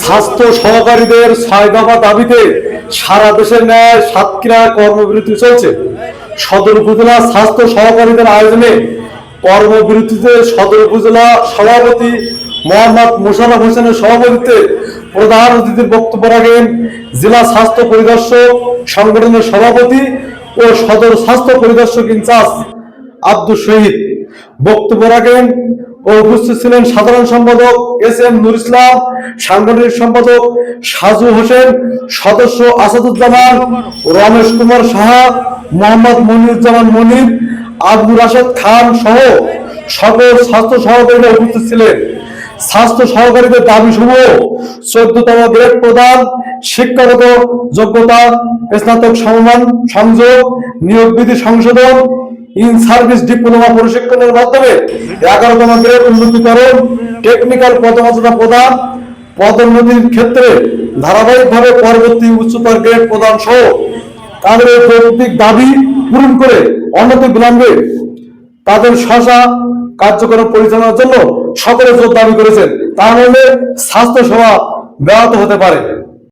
স্বাস্থ্য সহকারীদের 6 দফা দাবিতে সারা দেশের ন্যায় সাতক্ষীরা কর্মবিরতি চলছে। সদর উপজেলা স্বাস্থ্য সহকারীদের আয়োজনে কর্মবিরতিতে সদর উপজেলা সভাপতি মোহাম্মদ মোশাররফ হোসেনের সভাপতিত্বে প্রধান অতিথির বক্তব্য রাখেন জেলা স্বাস্থ্য পরিদর্শক সংগঠনের সভাপতি ও সদর স্বাস্থ্য পরিদর্শক ইনচার্জ আব্দুল শহীদ। বক্তব্য রাখেন ও উপস্থিত ছিলেন সাধারণ সম্পাদক এস.এম. নূর ইসলাম, সাংগঠনিক সম্পাদক সাজু হোসেন, সদস্য আসাদুজ্জামান, রমেশ কুমার সাহা, মোহাম্মদ মনিরুজ্জামান মনির, আবু রাশেদ খান সহ সকল স্বাস্থ্য সহকারীরা উপস্থিত ছিলেন। স্বাস্থ্য সহকারীদের দাবি সমূহ 14তম গ্রেড প্রদান, শিক্ষাগত যোগ্যতা স্নাতক সমমান সংযোগ, নিয়োগ বিধি সংশোধন, ইন সার্ভিস ডিপ্লোমা প্রশিক্ষণের মাধ্যমে 11তম গ্রেড উন্নতিকরণ, টেকনিক্যাল পদমর্যাদা প্রদান, পদোন্নতির ক্ষেত্রে ধারাবাহিকভাবে পরবর্তী উচ্চতর গ্রেড প্রদান সহ তাদের যৌক্তিক দাবি পূরণ করে অনতি বিলম্বে তাদের শাসা কার্যক্রম পরিচালনার জন্য সকলে জোর দাবি করেছেন। তাহলে স্বাস্থ্য সেবা ব্যাহত হতে পারে।